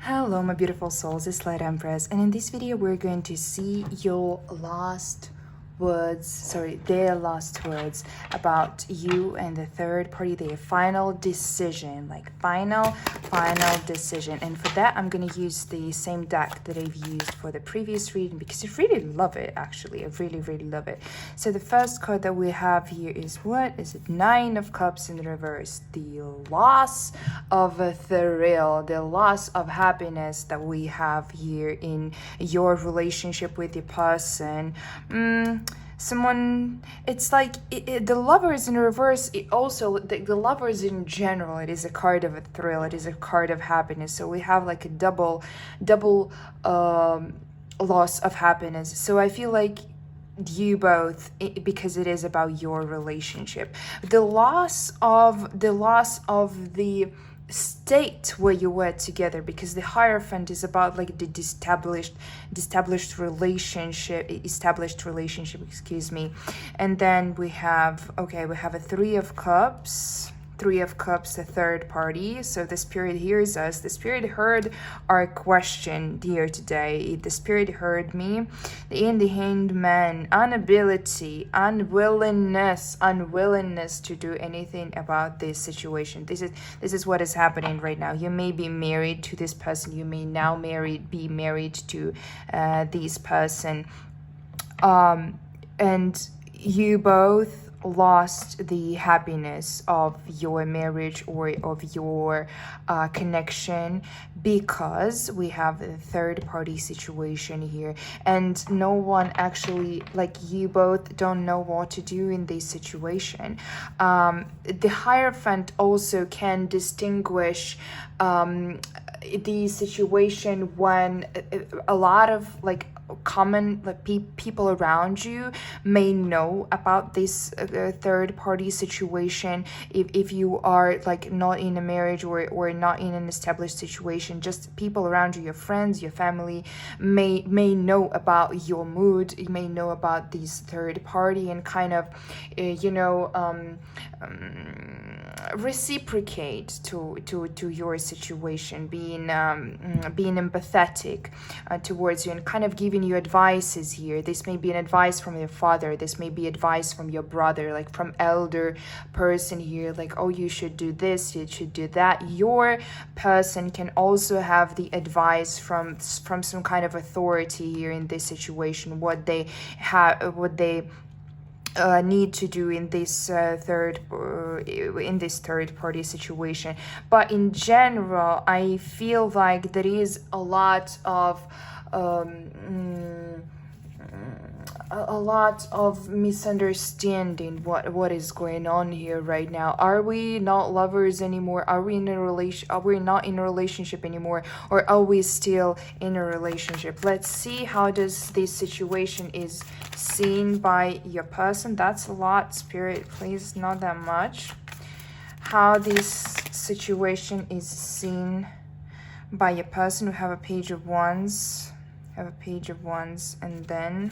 Hello my beautiful souls, it's Light Empress, and in this video we're going to see your their last words about you and the third party, their final decision, like final decision. And for that I'm going to use the same deck that I've used for the previous reading because I really love it. Actually, I really love it. So the first card that we have here is, what is it? Nine of Cups in reverse. The loss of a thrill, the loss of happiness that we have here in your relationship with your person. Someone, it's like the lovers in reverse. It also, the lovers in general, it is a card of a thrill, it is a card of happiness. So we have like a double loss of happiness. So I feel like you both, because it is about your relationship, the loss of the state where you were together, because the Hierophant is about like the established relationship, excuse me. And then we have a Three of Cups, the third party. So the Spirit hears us. The Spirit heard our question here today. The Spirit heard me. The Hanged Man, inability, unwillingness to do anything about this situation. This is what is happening right now. You may be married to this person. You may now be married to this person. And you both lost the happiness of your marriage or of your connection, because we have a third party situation here, and no one actually, like, you both don't know what to do in this situation. The Hierophant also can distinguish the situation when a lot of like common people around you may know about this third party situation. If you are like not in a marriage or not in an established situation, just people around you, your friends, your family may know about your mood, may know about this third party, and kind of reciprocate to your situation, being empathetic towards you, and kind of giving you advices here. This may be an advice from your father, this may be advice from your brother, like from elder person here, like, oh, you should do this, you should do that. Your person can also have the advice from some kind of authority here in this situation, what they need to do in this third party situation. But in general, I feel like there is a lot of misunderstanding what is going on here right now. Are we not lovers anymore? Are we not in a relationship anymore, or are we still in a relationship? Let's see how does this situation is seen by your person. That's a lot, Spirit, please, not that much. How this situation is seen by your person. We have a Page of Wands, and then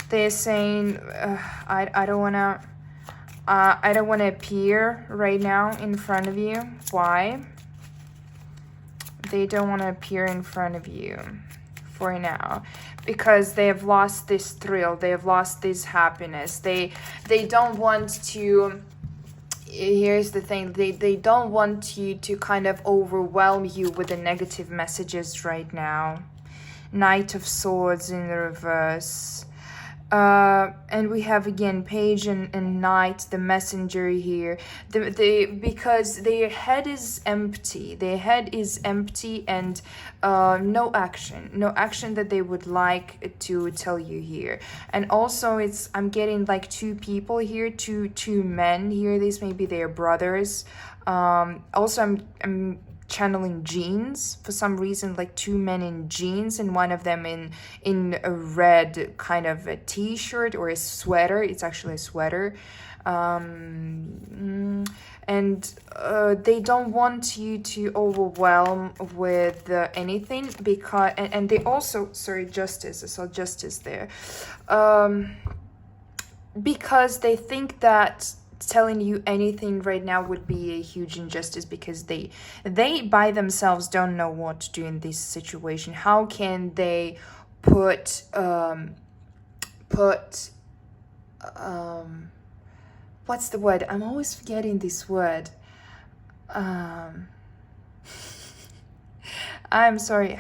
they're saying I don't wanna appear right now in front of you. Why? They don't want to appear in front of you for now, because they have lost this thrill, they have lost this happiness. They don't want to. Here's the thing, they don't want you to kind of overwhelm you with the negative messages right now. Knight of Swords in the reverse. And we have again Page and Knight, the Messenger here. Because their head is empty. And no action that they would like to tell you here. And also I'm getting like two people here, two men here. These may be their brothers. Also I'm channeling jeans for some reason, like two men in jeans, and one of them in a red kind of a t-shirt or a sweater. It's actually a sweater. And they don't want you to overwhelm with anything, because and they also, sorry, justice, I saw justice there, because they think that telling you anything right now would be a huge injustice, because they by themselves don't know what to do in this situation. How can they put what's the word? I'm always forgetting this word. I'm sorry.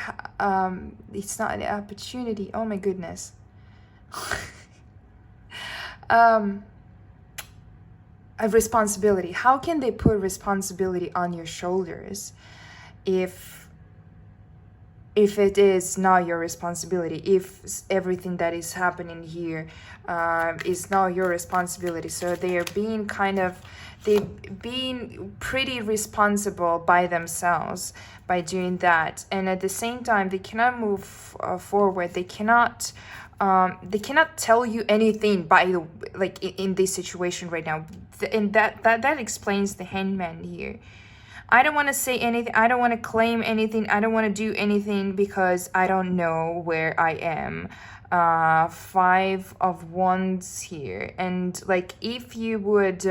It's not an opportunity. Oh my goodness. A responsibility. How can they put responsibility on your shoulders if it is not your responsibility, if everything that is happening here is not your responsibility? So they're being pretty responsible by themselves by doing that, and at the same time they cannot move forward. They cannot tell you anything in this situation right now, and that explains the Hangman here. I don't want to say anything. I don't want to claim anything. I don't want to do anything because I don't know where I am. 5 of Wands here, and like if you would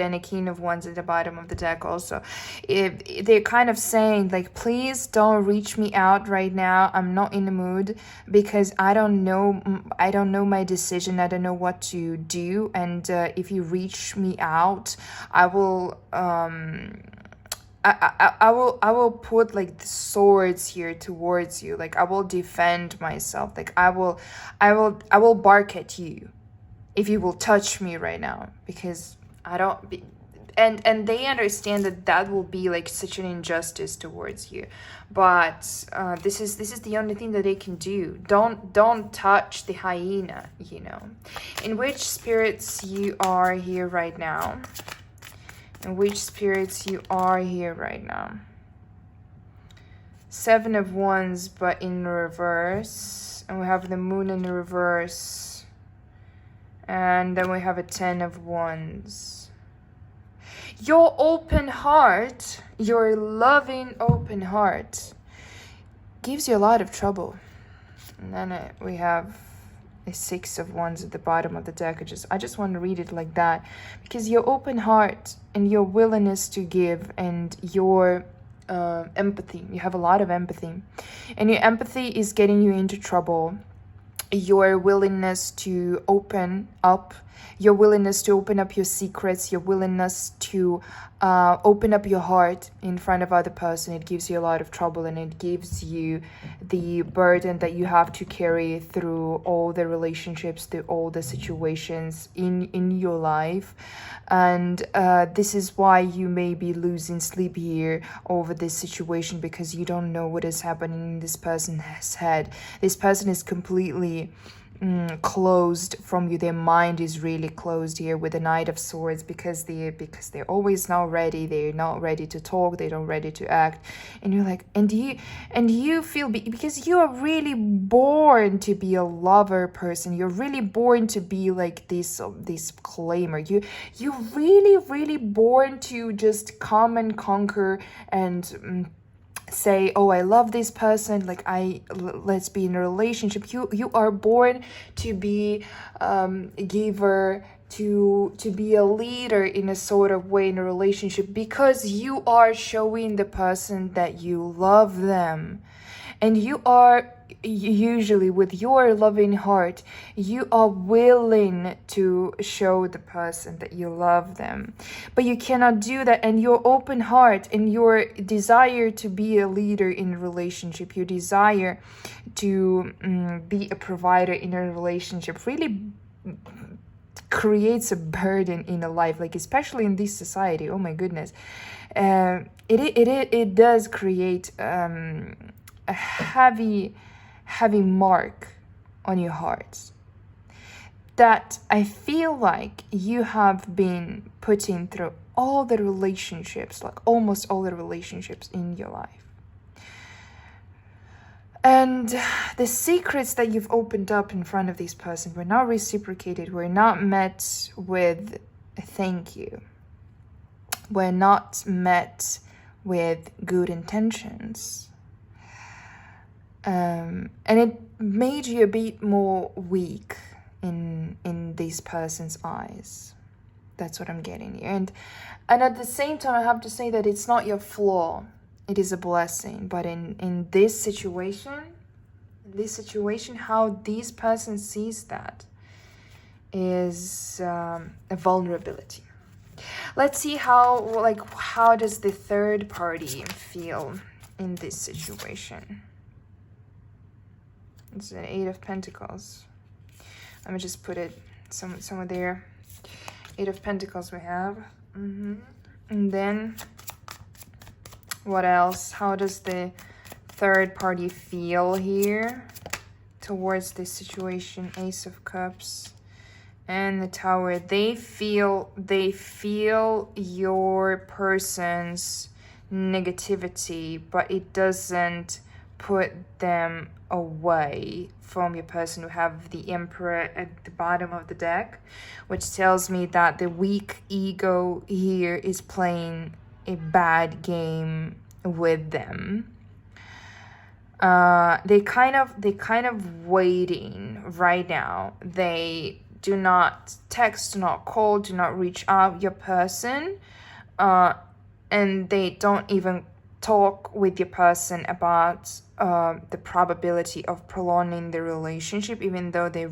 and a King of Wands at the bottom of the deck also, they're kind of saying like, please don't reach me out right now. I'm not in the mood because I don't know my decision. I don't know what to do, and if you reach me out, I will I will put like the swords here towards you. Like I will defend myself. Like I will bark at you if you will touch me right now, because I don't be, and they understand that will be like such an injustice towards you. But this is the only thing that they can do. Don't touch the hyena, you know. In which spirits you are here right now? In which spirits you are here right now? 7 of Wands, but in reverse, and we have the Moon in reverse, and then we have a 10 of Wands. Your open heart, your loving open heart, gives you a lot of trouble. And then we have a 6 of Wands at the bottom of the deck. I just want to read it like that, because your open heart and your willingness to give and your empathy, you have a lot of empathy, and your empathy is getting you into trouble. Your willingness to open up, your willingness to open up your secrets, your willingness to open up your heart in front of other person, it gives you a lot of trouble, and it gives you the burden that you have to carry through all the relationships, through all the situations in your life. And this is why you may be losing sleep here over this situation, because you don't know what is happening in this person's head. This person is completely closed from you. Their mind is really closed here with the Knight of Swords, because they're always not ready. They're not ready to talk. They're not ready to act. And you're like, and you feel, because you are really born to be a lover person. You're really born to be like this claimer. You really born to just come and conquer and say, oh, I love this person, like let's be in a relationship. You are born to be a giver, to be a leader in a sort of way in a relationship, because you are showing the person that you love them. And you are usually, with your loving heart, you are willing to show the person that you love them, but you cannot do that. And your open heart and your desire to be a leader in a relationship, your desire to be a provider in a relationship, really creates a burden in a life, like especially in this society. Oh my goodness, it does create a heavy mark on your heart that I feel like you have been putting through all the relationships, like almost all the relationships in your life. And the secrets that you've opened up in front of this person were not reciprocated, were not met with a thank you, were not met with good intentions. And it made you a bit more weak in this person's eyes. That's what I'm getting here. And at the same time, I have to say that it's not your flaw. It is a blessing. But in this situation, how this person sees that is a vulnerability. Let's see how does the third party feel in this situation. It's an 8 of Pentacles. Let me just put it somewhere there. 8 of Pentacles we have. And then what else? How does the third party feel here towards this situation? Ace of Cups and the Tower. They feel your person's negativity, but it doesn't put them away from your person. We have the Emperor at the bottom of the deck, which tells me that the weak ego here is playing a bad game with them. They kind of waiting right now. They do not text, do not call, do not reach out your person, and they don't even talk with your person about the probability of prolonging the relationship, even though they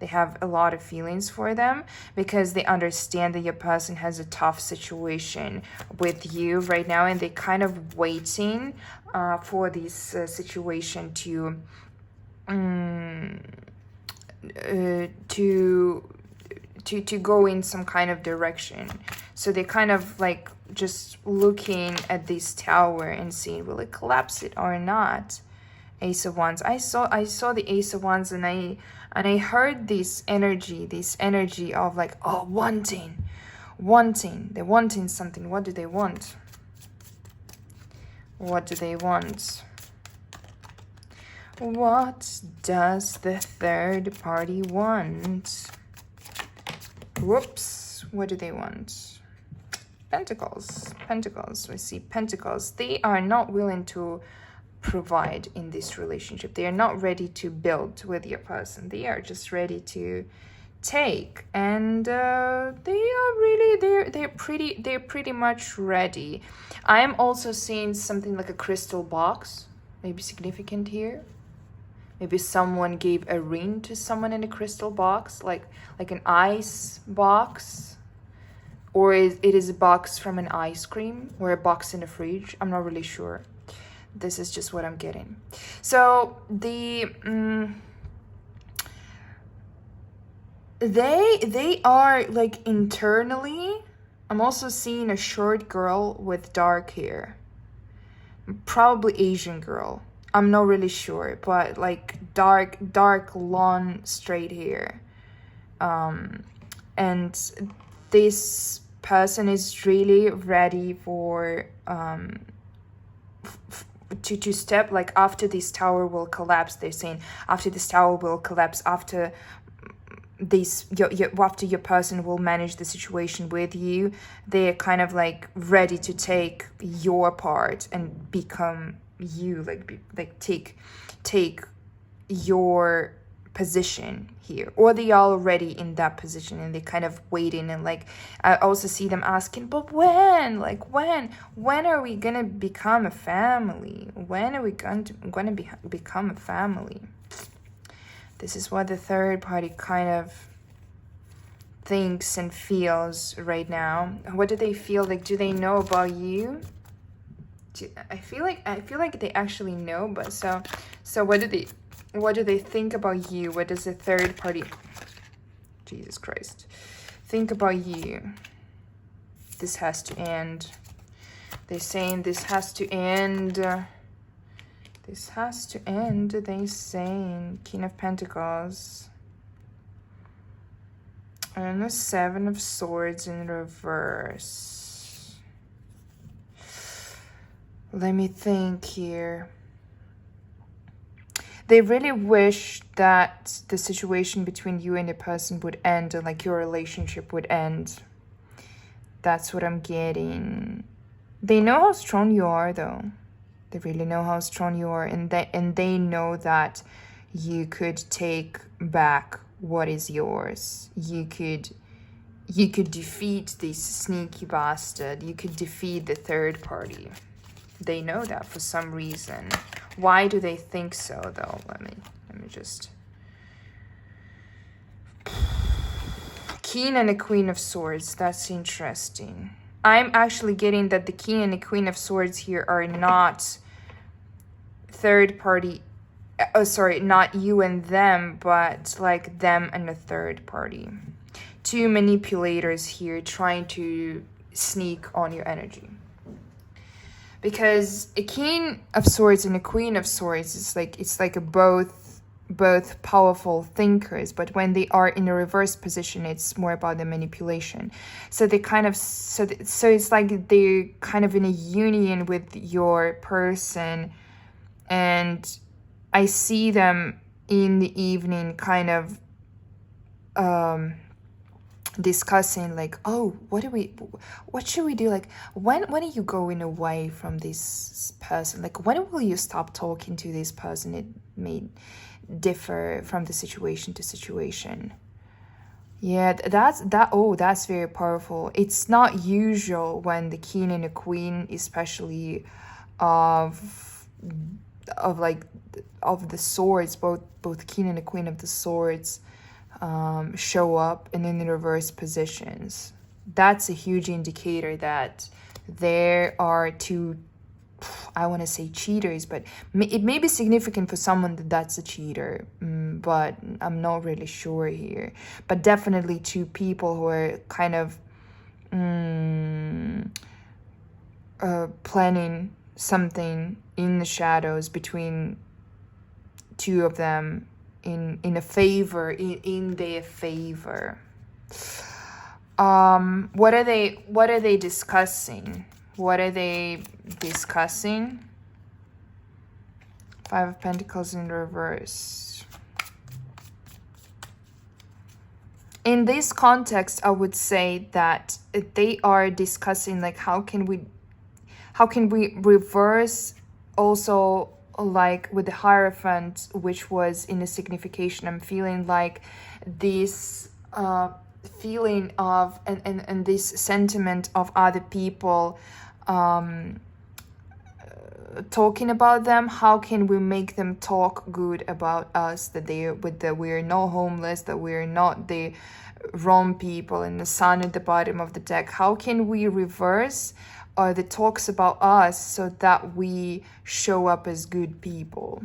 have a lot of feelings for them, because they understand that your person has a tough situation with you right now, and they kind of waiting for this situation to go in some kind of direction. So they kind of like just looking at this Tower and seeing, will it collapse it or not? Ace of Wands. I saw the Ace of Wands, and I heard this energy of like, oh, wanting. They're wanting something. What do they want? What do they want? What does the third party want? Whoops. What do they want? Pentacles. We see Pentacles. They are not willing to provide in this relationship. They are not ready to build with your person. They are just ready to take, and they're pretty much ready. I'm also seeing something like a crystal box, maybe significant here. Maybe someone gave a ring to someone in a crystal box, like an ice box, or it is a box from an ice cream, or a box in the fridge. I'm not really sure. This is just what I'm getting. So they are like internally. I'm also seeing a short girl with dark hair, probably Asian girl. I'm not really sure, but like dark long straight hair. And this person is really ready for to step, like, after this Tower will collapse. They're saying after this Tower will collapse, after after your person will manage the situation with you, they're kind of like ready to take your part and become you, take your position here, or they are already in that position and they kind of waiting, and like I also see them asking, but when are we gonna become a family? When are we gonna become a family? This is what the third party kind of thinks and feels right now. What do they feel like? Do they know about you? I feel like they actually know, but so what do they think about you? What does the third party, Jesus Christ, think about you? This has to end. They're saying this has to end. This has to end. They're saying King of Pentacles. And the Seven of Swords in reverse. Let me think here. They really wish that the situation between you and the person would end, and like your relationship would end. That's what I'm getting. They know how strong you are, though. They really know how strong you are, and they know that you could take back what is yours. You could you could defeat this sneaky bastard. You could defeat the third party. They know that for some reason. Why do they think so, though? Let me just... King and a Queen of Swords. That's interesting. I'm actually getting that the King and the Queen of Swords here are not third party. Oh, sorry, not you and them, but like them and a third party. Two manipulators here trying to sneak on your energy. Because a King of Swords and a Queen of Swords is like, it's like a both powerful thinkers, but when they are in a reverse position, it's more about the manipulation. So they kind of, so it's like they're kind of in a union with your person, and I see them in the evening kind of discussing like, oh, what should we do? Like, when are you going away from this person? Like, when will you stop talking to this person? It may differ from the situation to situation. Yeah, that's very powerful. It's not usual when the king and the queen, especially of the swords, both king and the queen of the swords show up and in the reverse positions. That's a huge indicator that there are two, I want to say cheaters, but it may be significant for someone that that's a cheater, but I'm not really sure here. But definitely two people who are kind of planning something in the shadows between two of them in their favor. What are they discussing? What are they discussing? Five of Pentacles in reverse. In this context, I would say that they are discussing like how can we reverse also, like with the Hierophant, which was in a signification. I'm feeling like this feeling of and this sentiment of other people talking about them. How can we make them talk good about us, that we're not homeless, that we're not the wrong people, and the sun at the bottom of the deck? How can we reverse the talks about us so that we show up as good people?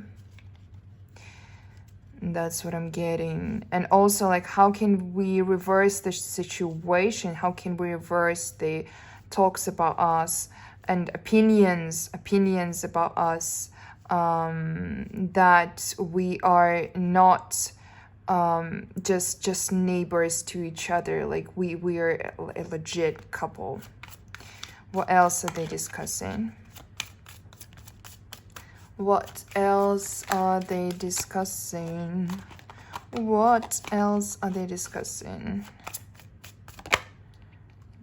That's what I'm getting. And also, like, how can we reverse the situation? How can we reverse the talks about us and opinions about us, that we are not just neighbors to each other, like we are a legit couple. What else are they discussing? What else are they discussing? What else are they discussing?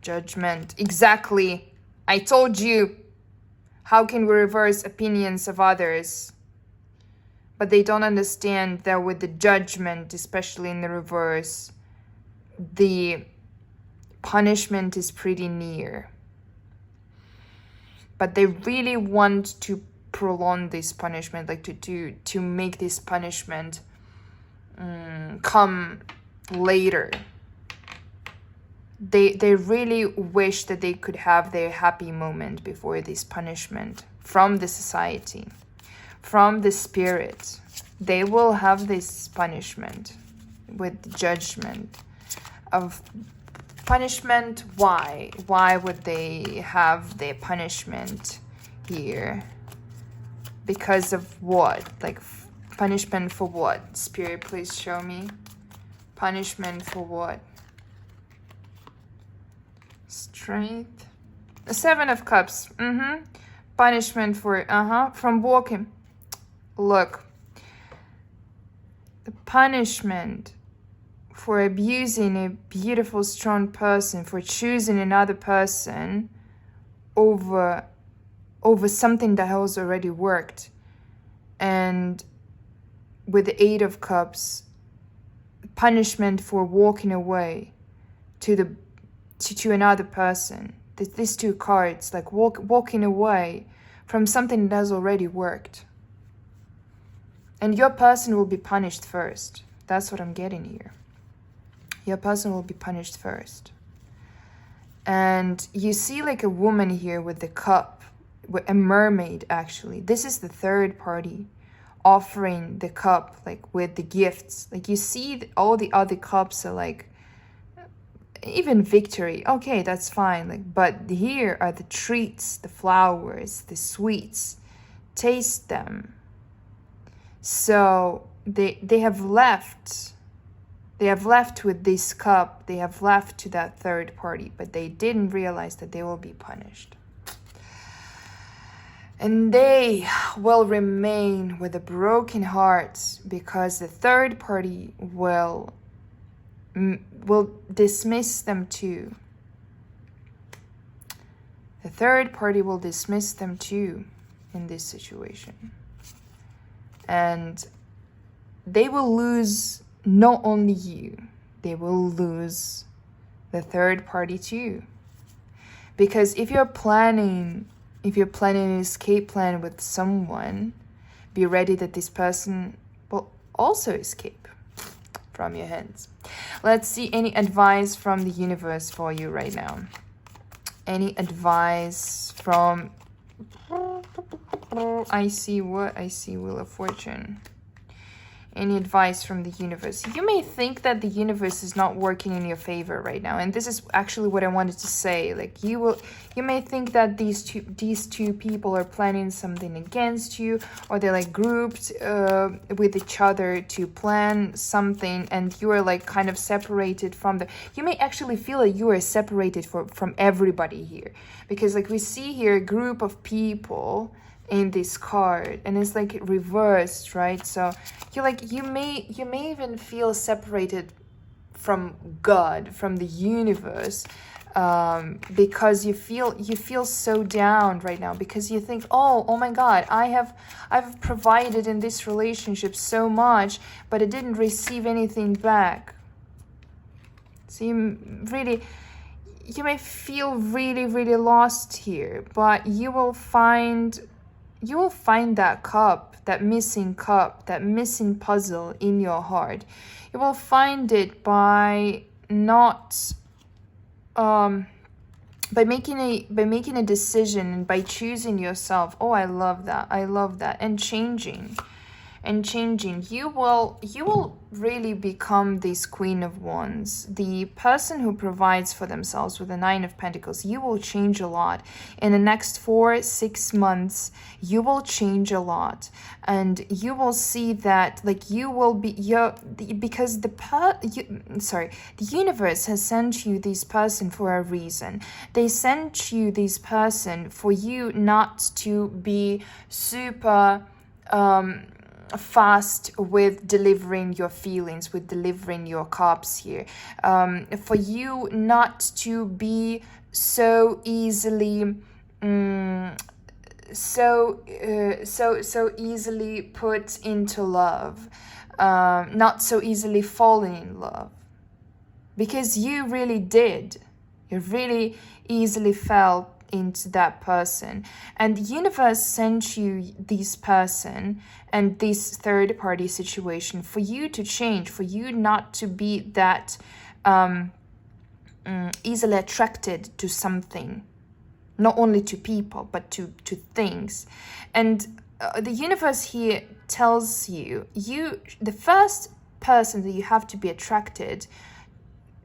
Judgment. Exactly. I told you. How can we reverse opinions of others? But they don't understand that with the judgment, especially in the reverse, the punishment is pretty near. But they really want to prolong this punishment, like to make this punishment come later. They really wish that they could have their happy moment before this punishment from the society, from the spirit. They will have this punishment with judgment of punishment. Why would they have their punishment here? Because of what? Like, punishment for what? Spirit, please show me. Punishment for what? Strength. The Seven of Cups. Punishment for from walking. Look. The punishment for abusing a beautiful, strong person, for choosing another person over something that has already worked. And with the Eight of Cups, punishment for walking away to the to another person. These two cards, like walking away from something that has already worked. And your person will be punished first. That's what I'm getting here. Your person will be punished first. And you see like a woman here with the cup, a mermaid actually. This is the third party offering the cup like with the gifts. Like you see all the other cups are like, even victory, okay, that's fine. Like, but here are the treats, the flowers, the sweets. Taste them. So they have left. They have left with this cup. They have left to that third party, but they didn't realize that they will be punished. And they will remain with a broken heart because the third party will dismiss them too. The third party will dismiss them too in this situation. And they will lose not only you, they will lose the third party too. Because if you're planning an escape plan with someone, be ready that this person will also escape from your hands. Let's see any advice from the universe for you right now. Any advice from... I see Wheel of Fortune. Any advice from the universe? You may think that the universe is not working in your favor right now, and this is actually what I wanted to say. Like you may think that these two people are planning something against you, or they're like grouped with each other to plan something, and you are like kind of separated from the. You may actually feel like you are separated from everybody here, because like we see here a group of people in this card, and it's like reversed, right? So you may even feel separated from God, from the universe, because you feel so down right now, because you think, oh my God, I've provided in this relationship so much, but I didn't receive anything back. So you may feel really lost here, but you will find that cup, that missing puzzle in your heart. You will find it by not by making a decision, and by choosing yourself. Oh, I love that. And changing. You will really become this Queen of Wands, the person who provides for themselves with the Nine of Pentacles. You will change a lot in the next 4-6 months. You will change a lot, and you will see that like you will be because the universe has sent you this person for a reason. They sent you this person for you not to be super fast with delivering your feelings, with delivering your cups here, for you not to be so easily so easily put into love, not so easily falling in love, because you really did. You really easily fell into that person, and the universe sent you this person and this third party situation for you to change, for you not to be that easily attracted to something, not only to people but to things. And the universe here tells you the first person that you have to be attracted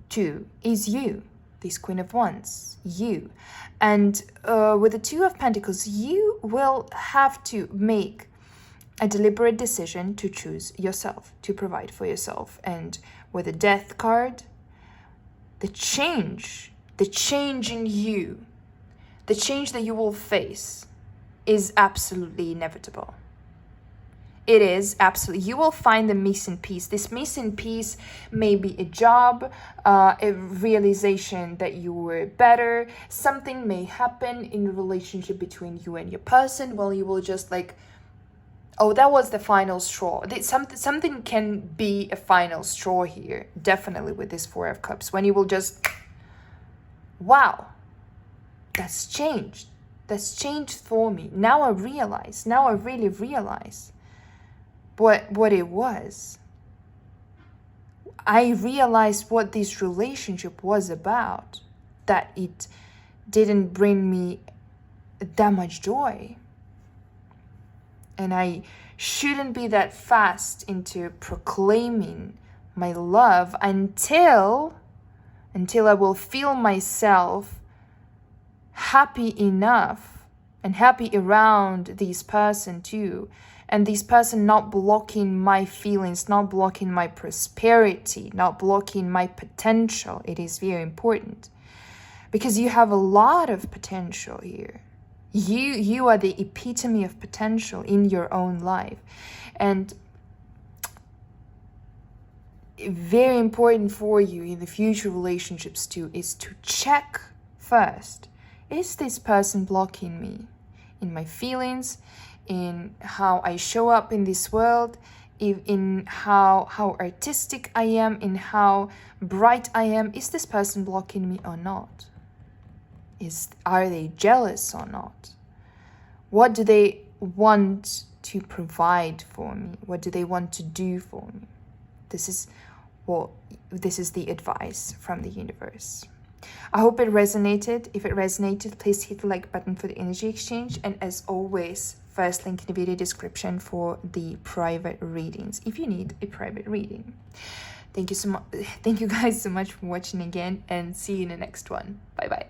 to is you, this Queen of Wands, you. And with the Two of Pentacles, you will have to make a deliberate decision to choose yourself, to provide for yourself. And with the Death card, the change in you, the change that you will face is absolutely inevitable. It is absolutely. You will find the missing piece. This missing piece may be a job, a realization that you were better. Something may happen in the relationship between you and your person. Well, you will just like, oh, that was the final straw. Something can be a final straw here, definitely with this Four of Cups, when you will just wow, that's changed. That's changed for me. Now I realize, now I really realize what it was. I realized what this relationship was about, that it didn't bring me that much joy. And I shouldn't be that fast into proclaiming my love until I will feel myself happy enough and happy around this person too. And this person not blocking my feelings, not blocking my prosperity, not blocking my potential. It is very important. Because you have a lot of potential here. You are the epitome of potential in your own life. And very important for you in the future relationships too is to check first. Is this person blocking me in my feelings, in how I show up in this world, in how artistic I am, in how bright I am? Is this person blocking me or not? Are they jealous or not? What do they want to provide for me? What do they want to do for me? This is the advice from the universe. I hope it resonated. If it resonated, please hit the like button for the energy exchange. And as always, first link in the video description for the private readings, if you need a private reading. Thank you so much. Thank you guys so much for watching again, and see you in the next one. Bye bye.